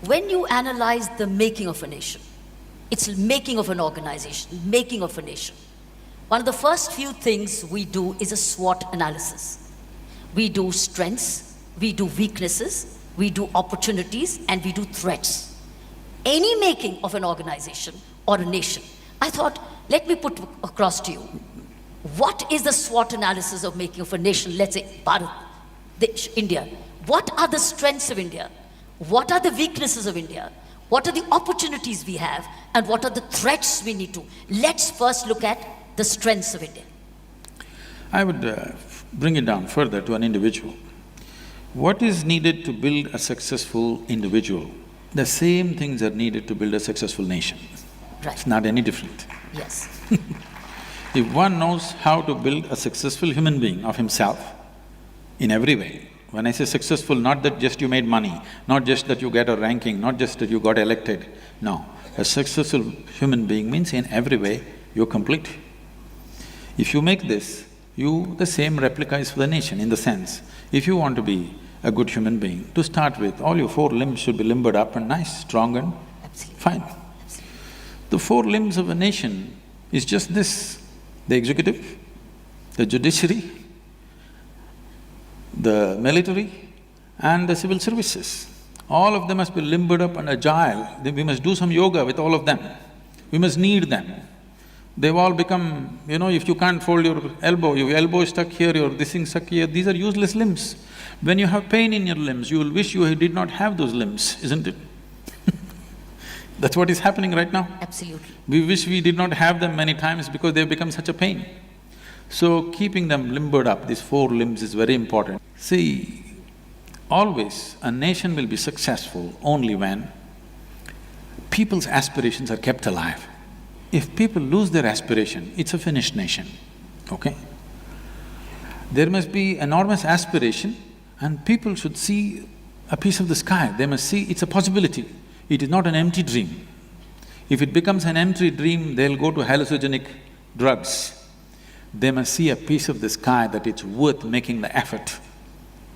when you analyze the making of a nation, it's making of an organization, making of a nation. One of the first few things we do is a SWOT analysis. We do strengths, we do weaknesses, we do opportunities, and we do threats. Any making of an organization or a nation, I thought, let me put across to you, what is the SWOT analysis of making of a nation, let's say Bharat, India? What are the strengths of India? What are the weaknesses of India? What are the opportunities we have? And what are the threats we need to? Let's first look at the strengths of India. I would bring it down further to an individual. What is needed to build a successful individual? The same things are needed to build a successful nation. Right. It's not any different. Yes. If one knows how to build a successful human being of himself in every way, when I say successful, not that just you made money, not just that you get a ranking, not just that you got elected, no. A successful human being means in every way you're complete. If you make this, the same replica is for the nation in the sense, if you want to be a good human being, to start with, all your four limbs should be limbered up and nice, strong and fine. The four limbs of a nation is just this: the executive, the judiciary, the military and the civil services. All of them must be limbered up and agile. We must do some yoga with all of them. We must knead them. They've all become, if you can't fold your elbow is stuck here, your this thing stuck here, these are useless limbs. When you have pain in your limbs, you will wish you did not have those limbs, isn't it? That's what is happening right now. Absolutely. We wish we did not have them many times because they've become such a pain. So keeping them limbered up, these four limbs is very important. See, always a nation will be successful only when people's aspirations are kept alive. If people lose their aspiration, it's a finished nation, okay? There must be enormous aspiration and people should see a piece of the sky, they must see it's a possibility. It is not an empty dream. If it becomes an empty dream, they'll go to hallucinogenic drugs. They must see a piece of the sky that it's worth making the effort,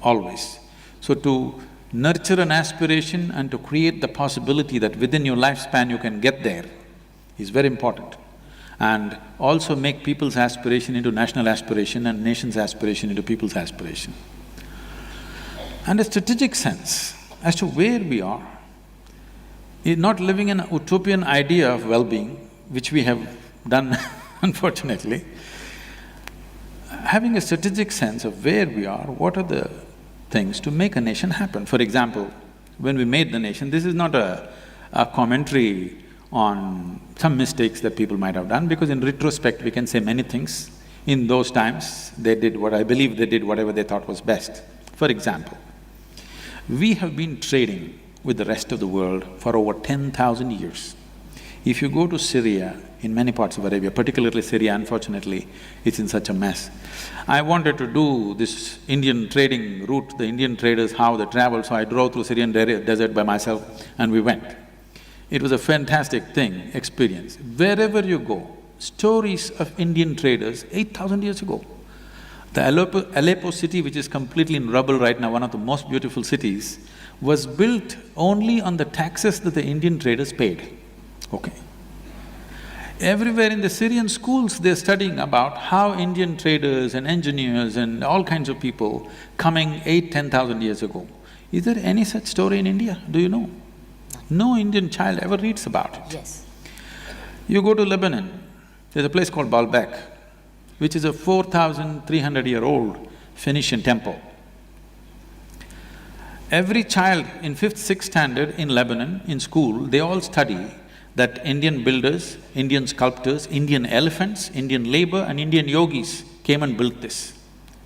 always. So to nurture an aspiration and to create the possibility that within your lifespan you can get there is very important. And also make people's aspiration into national aspiration and nation's aspiration into people's aspiration. And a strategic sense as to where we are, not living an utopian idea of well-being, which we have done unfortunately, having a strategic sense of where we are, what are the things to make a nation happen. For example, when we made the nation, this is not a commentary on some mistakes that people might have done, because in retrospect we can say many things. In those times, they did what I believe they did whatever they thought was best. For example, we have been trading with the rest of the world for over 10,000 years. If you go to Syria, in many parts of Arabia, particularly Syria, unfortunately, it's in such a mess. I wanted to do this Indian trading route, the Indian traders, how they travel, so I drove through Syrian desert by myself and we went. It was a fantastic experience. Wherever you go, stories of Indian traders 8,000 years ago. The Aleppo city, which is completely in rubble right now, one of the most beautiful cities, was built only on the taxes that the Indian traders paid, okay? Everywhere in the Syrian schools, they're studying about how Indian traders and engineers and all kinds of people coming 8–10,000 years ago. Is there any such story in India? Do you know? No Indian child ever reads about it. Yes. You go to Lebanon, there's a place called Baalbek, which is a 4,300-year-old Phoenician temple. Every child in 5th, 6th standard in Lebanon, in school, they all study that Indian builders, Indian sculptors, Indian elephants, Indian labor and Indian yogis came and built this.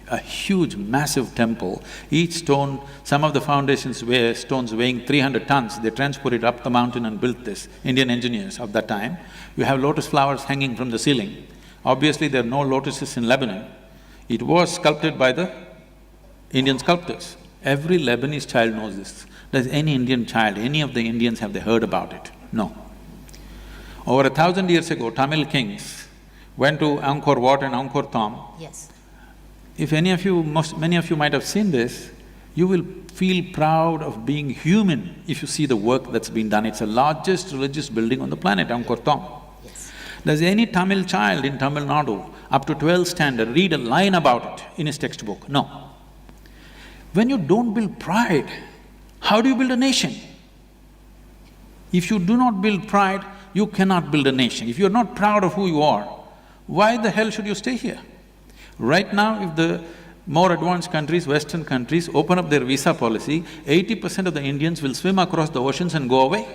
A huge, massive temple, each stone, some of the foundations were stones weighing 300 tons, they transported up the mountain and built this, Indian engineers of that time. You have lotus flowers hanging from the ceiling. Obviously, there are no lotuses in Lebanon. It was sculpted by the Indian sculptors. Every Lebanese child knows this. Does any Indian child, any of the Indians, have they heard about it? No. Over 1,000 years ago, Tamil kings went to Angkor Wat and Angkor Thom. Yes. If many of you might have seen this, You will feel proud of being human if you see the work that's been done. It's the largest religious building on the planet, Angkor. Yes. Does any Tamil child in Tamil Nadu up to 12th standard read a line about it in his textbook? No. When you don't build pride, how do you build a nation? If you do not build pride, you cannot build a nation. If you're not proud of who you are, why the hell should you stay here? Right now, if the more advanced countries, Western countries, open up their visa policy, 80% of the Indians will swim across the oceans and go away.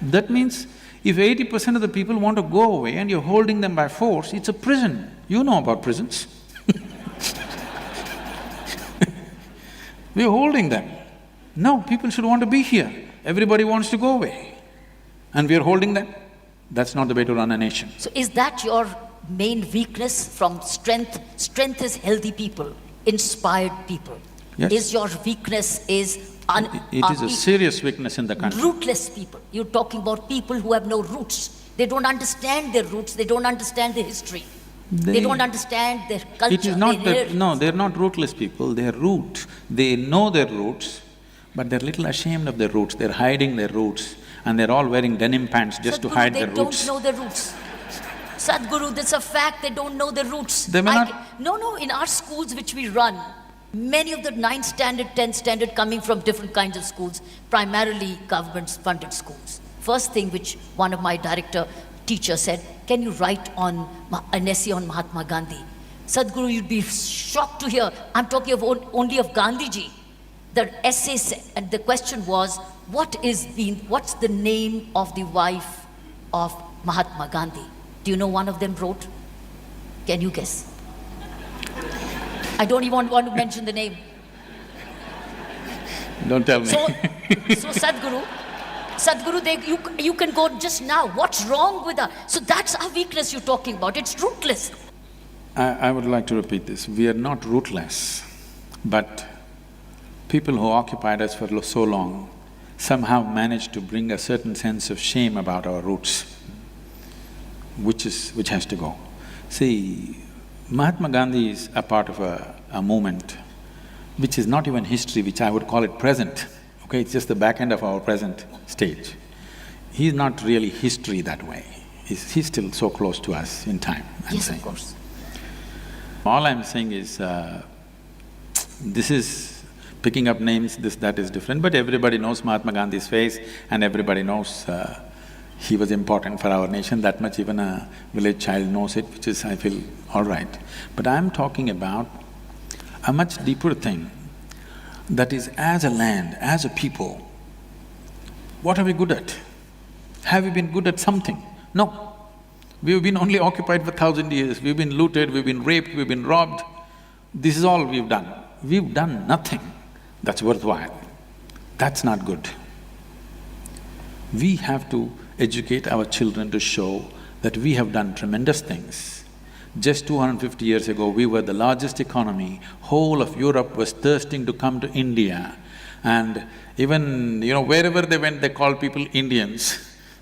That means, if 80% of the people want to go away and you're holding them by force, it's a prison. You know about prisons. We're holding them. No, people should want to be here. Everybody wants to go away. And we're holding them. That's not the way to run a nation. So is that your main weakness from strength? Strength is healthy people, inspired people. Yes. Is your weakness is It is a serious weakness in the country. Rootless people. You're talking about people who have no roots. They don't understand their roots, they don't understand their history. They don't understand their culture. It is not that… No, they're not rootless people, they're root. They know their roots, but they're little ashamed of their roots, they're hiding their roots, and they're all wearing denim pants just to hide their roots. They don't know their roots. Sadhguru, that's a fact, they don't know their roots. They may not… No, in our schools which we run, many of the 9th standard, 10th standard coming from different kinds of schools, primarily government-funded schools. First thing which one of my teacher said, can you write on an essay on Mahatma Gandhi? Sadhguru, you'd be shocked to hear, I'm talking only of Gandhiji. The essay said, and the question was, what's the name of the wife of Mahatma Gandhi? Do you know one of them wrote? Can you guess? I don't even want to mention the name. Don't tell me. So Sadhguru, you can go just now. What's wrong with her? So that's our weakness you're talking about. It's rootless. I would like to repeat this. We are not rootless, but people who occupied us for so long somehow managed to bring a certain sense of shame about our roots, which has to go. See, Mahatma Gandhi is a part of a movement which is not even history, which I would call it present, okay? It's just the back end of our present stage. He's not really history that way. He's still so close to us in time, I'm saying. Yes, of course. All I'm saying is, this is… picking up names, that is different, but everybody knows Mahatma Gandhi's face and everybody knows he was important for our nation, that much even a village child knows it, which is, I feel, all right. But I'm talking about a much deeper thing, that is, as a land, as a people, what are we good at? Have we been good at something? No. We've been only occupied for 1,000 years, we've been looted, we've been raped, we've been robbed. This is all we've done. We've done nothing that's worthwhile. That's not good. We have to educate our children to show that we have done tremendous things. Just 250 years ago, we were the largest economy. Whole of Europe was thirsting to come to India. And even, wherever they went, they called people Indians,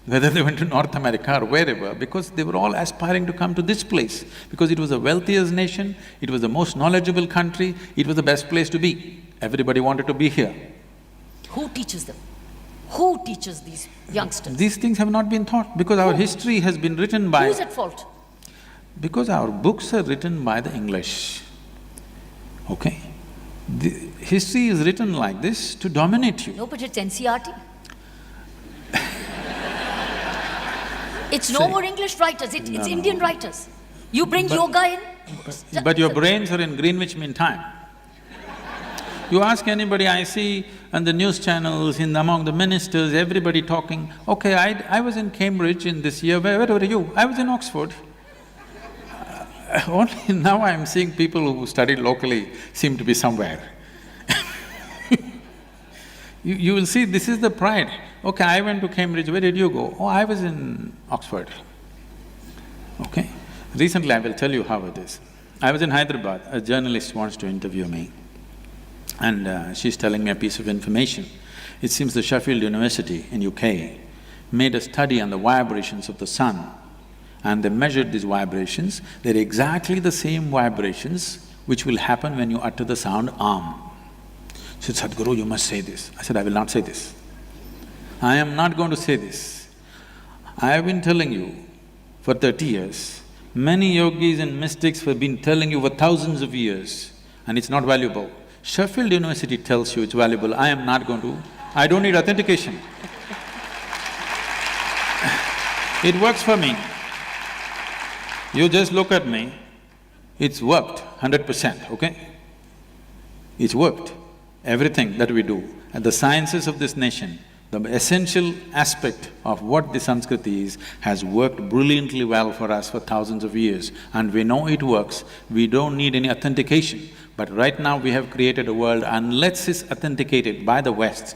whether they went to North America or wherever, because they were all aspiring to come to this place, because it was the wealthiest nation, it was the most knowledgeable country, it was the best place to be. Everybody wanted to be here. Who teaches them? Who teaches these youngsters? These things have not been taught, because our history has been written by… Who's at fault? Because our books are written by the English, okay? The history is written like this to dominate you. No, but it's NCERT. It's no more English writers, it's Indian writers. You bring yoga in… But your brains are in Greenwich Mean Time. You ask anybody I see on the news channels, among the ministers, everybody talking, okay, I was in Cambridge in this year, where were you? I was in Oxford. Only now I'm seeing people who studied locally seem to be somewhere. You will see, this is the pride. Okay, I went to Cambridge, where did you go? Oh, I was in Oxford. Okay? Recently, I will tell you how it is. I was in Hyderabad, a journalist wants to interview me, and she's telling me a piece of information. It seems the Sheffield University in UK made a study on the vibrations of the sun, and they measured these vibrations. They're exactly the same vibrations which will happen when you utter the sound Am. She said, Sadhguru, you must say this. I said, I will not say this. I am not going to say this. I have been telling you for 30 years. Many yogis and mystics have been telling you for thousands of years, and it's not valuable. Sheffield University tells you it's valuable, I am not going to… I don't need authentication. It works for me. You just look at me, it's worked 100%, okay? It's worked. Everything that we do, and the sciences of this nation, the essential aspect of what the Sanskriti is, has worked brilliantly well for us for thousands of years, and we know it works, we don't need any authentication. But right now we have created a world, unless it's authenticated by the West,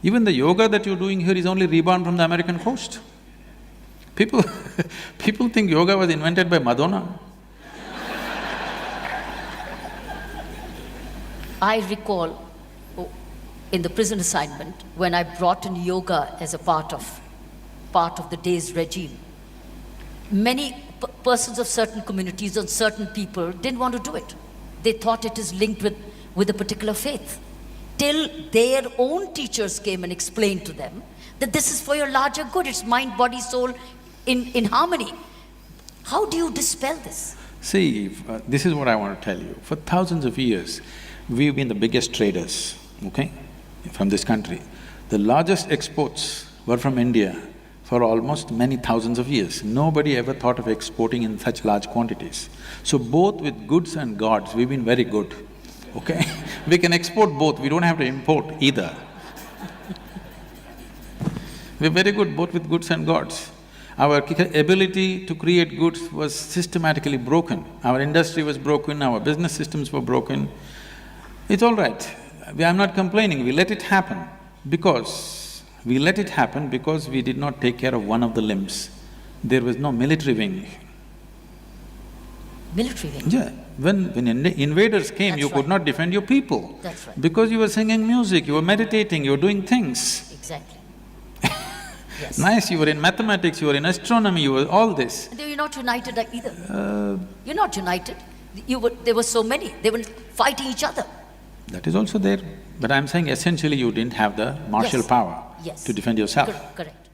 even the yoga that you're doing here is only reborn from the American coast. People people think yoga was invented by Madonna. I recall in the prison assignment, when I brought in yoga as a part of the day's regime, many persons of certain communities or certain people didn't want to do it. They thought it is linked with a particular faith. Till their own teachers came and explained to them that this is for your larger good, it's mind, body, soul in harmony. How do you dispel this? See, this is what I want to tell you. For thousands of years, we've been the biggest traders, okay, from this country. The largest exports were from India for almost many thousands of years. Nobody ever thought of exporting in such large quantities. So both with goods and gods, we've been very good, okay? We can export both, we don't have to import either. We're very good both with goods and gods. Our ability to create goods was systematically broken. Our industry was broken, our business systems were broken. It's all right. I'm not complaining, we let it happen because… we let it happen because we did not take care of one of the limbs. There was no military wing. Military wing? Yeah. When invaders came, That's you could right. not defend your people. That's right. Because you were singing music, you were meditating, you were doing things. Exactly. Yes. Nice, you were in mathematics, you were in astronomy, you were all this. You're not united either. You're not united. There were so many, they were fighting each other. That is also there. But I'm saying essentially you didn't have the martial Yes. power Yes. to defend yourself. Correct.